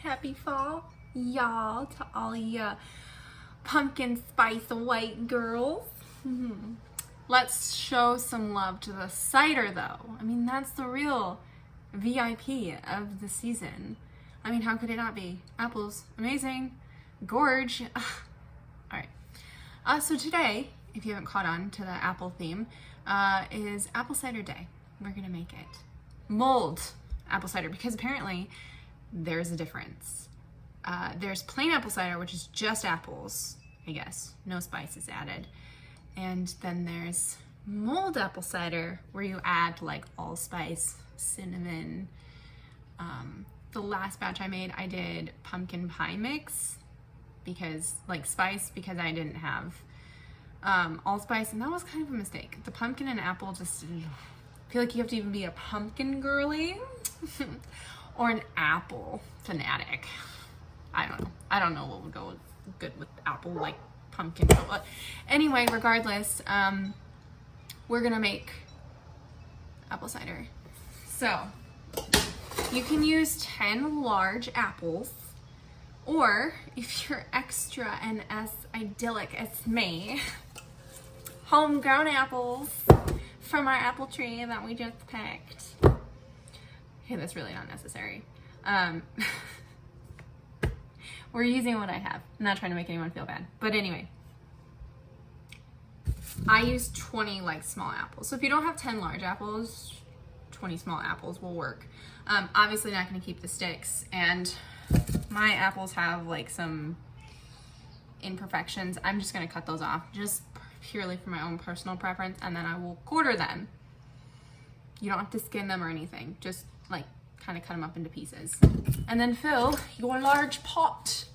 happy fall, y'all, to all ya pumpkin spice white girls. Let's show some love to the cider, though. I mean, that's the real VIP of the season. I mean, how could it not be? Apples, amazing, gorge. All right. So today, if you haven't caught on to the apple theme, is apple cider day. We're gonna make it mulled apple cider because apparently there's a difference. There's plain apple cider, which is just apples, I guess, no spices added. And then there's mulled apple cider where you add like allspice, cinnamon. The last batch I made, I did pumpkin pie mix because like spice because I didn't have allspice, and that was kind of a mistake. The pumpkin and apple just I feel like you have to even be a pumpkin girly or an apple fanatic. I don't know what would go good with apple, like pumpkin. But anyway, regardless, we're gonna make apple cider. So you can use 10 large apples, or if you're extra and as idyllic as me, homegrown apples from our apple tree that we just picked. Okay, that's really not necessary. We're using what I have. I'm not trying to make anyone feel bad. But anyway, I use 20 like small apples. So if you don't have 10 large apples, 20 small apples will work. Obviously not gonna keep the sticks, and my apples have like some imperfections. I'm just gonna cut those off just purely for my own personal preference, and then I will quarter them. You don't have to skin them or anything, just like kind of cut them up into pieces. And then fill your large pot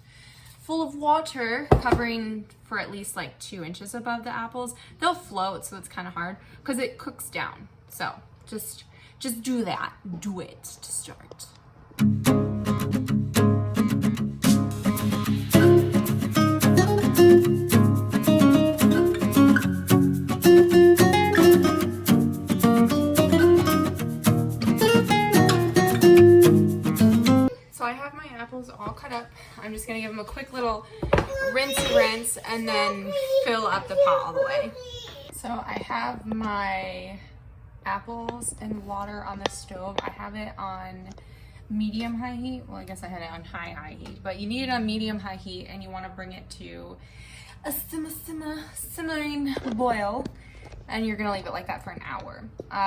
full of water, covering for at least like 2 inches above the apples. They'll float, so it's kind of hard because it cooks down. So just do that. Do it to start. All cut up. I'm just gonna give them a quick little rinse and then fill up the pot all the way. So I have my apples and water on the stove. I have it on medium high heat. Well, I guess I had it on high heat, but you need it on medium high heat, and you want to bring it to a simmering boil, and you're gonna leave it like that for an hour.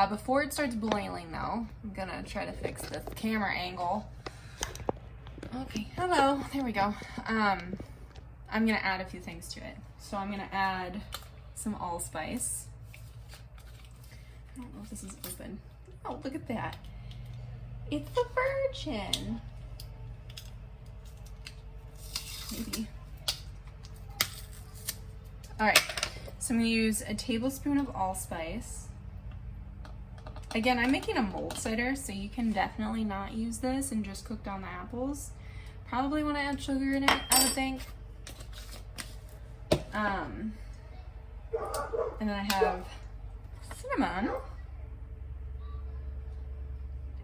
Before it starts boiling though, I'm gonna try to fix this camera angle. Okay, hello, there we go. I'm gonna add a few things to it. So I'm gonna add some allspice. I don't know if this is open. Oh, look at that. It's the Virgin. Maybe. All right, so I'm gonna use a tablespoon of allspice. Again, I'm making a mulled cider, so you can definitely not use this and just cook down the apples. Probably want to add sugar in it, I would think. And then I have cinnamon.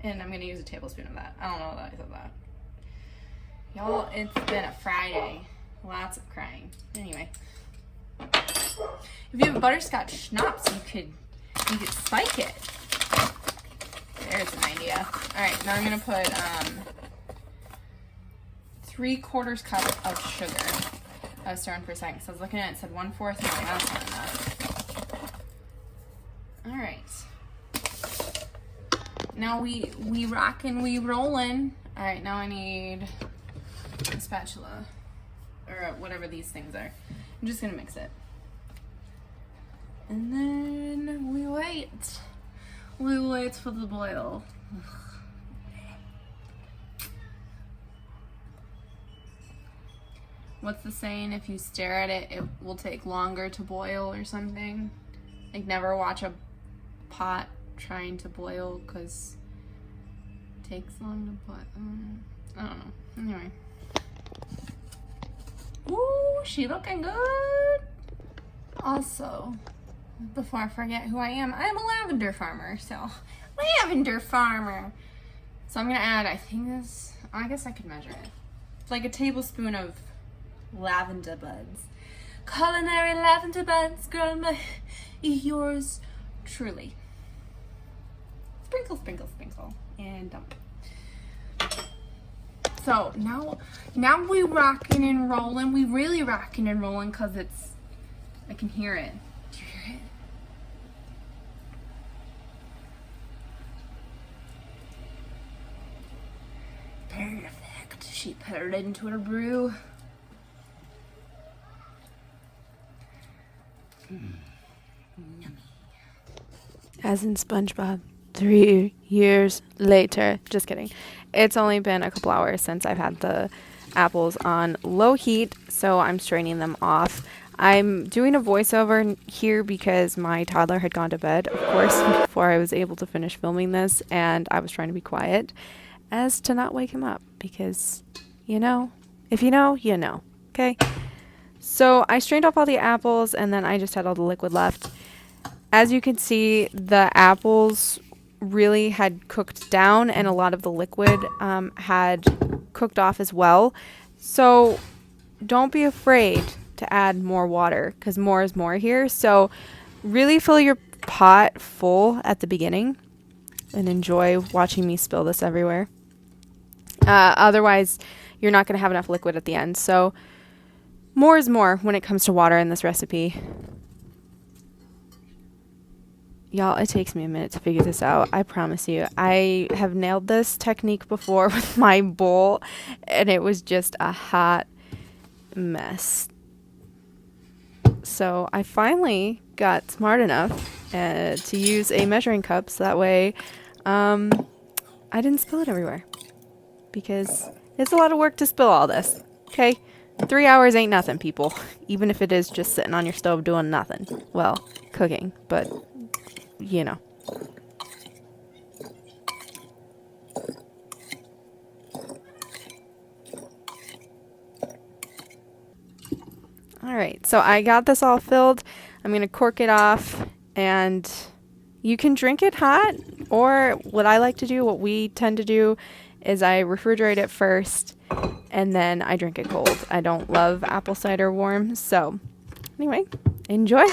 And I'm going to use a tablespoon of that. I don't know that I said that. Y'all, it's been a Friday. Lots of crying. Anyway. If you have butterscotch schnapps, you could spike it. There's an idea. All right, now I'm going to put 3/4 cup of sugar. I was stirring for a second, so I was looking at it, it said 1/4. No, that's not enough. All right. Now we rockin', we rollin'. All right, now I need a spatula or whatever these things are. I'm just gonna mix it. And then we wait. We wait for the boil. What's the saying? If you stare at it, it will take longer to boil or something. Like, never watch a pot trying to boil because it takes long to boil. I don't know. Anyway. Ooh, she looking good. Also, before I forget who I am a lavender farmer. So, lavender farmer. So I'm gonna add, I think this, I guess I could measure it. like a tablespoon of lavender buds. Culinary lavender buds, girl, yours truly. Sprinkle, sprinkle, sprinkle, and dump. So now we rocking and rolling. We really rocking and rolling because I can hear it. Do you hear it? Perfect. She put it into her brew. Yummy. As in SpongeBob, 3 years later. Just kidding. It's only been a couple hours since I've had the apples on low heat, so I'm straining them off. I'm doing a voiceover here because my toddler had gone to bed, of course, before I was able to finish filming this, and I was trying to be quiet as to not wake him up because, you know, if you know, you know, okay? So I strained off all the apples, and then I just had all the liquid left. As you can see, the apples really had cooked down, and a lot of the liquid had cooked off as well. So don't be afraid to add more water because more is more here. So really fill your pot full at the beginning and enjoy watching me spill this everywhere. Otherwise, you're not going to have enough liquid at the end. So more is more when it comes to water in this recipe. Y'all, it takes me a minute to figure this out. I promise you. I have nailed this technique before with my bowl, and it was just a hot mess. So I finally got smart enough to use a measuring cup so that way I didn't spill it everywhere. Because it's a lot of work to spill all this. Okay? 3 hours ain't nothing, people. Even if it is just sitting on your stove doing nothing. Well, cooking, but you know. Alright, so I got this all filled. I'm going to cork it off, and you can drink it hot, or what I like to do, what we tend to do, is I refrigerate it first, and then I drink it cold. I don't love apple cider warm, so anyway, enjoy!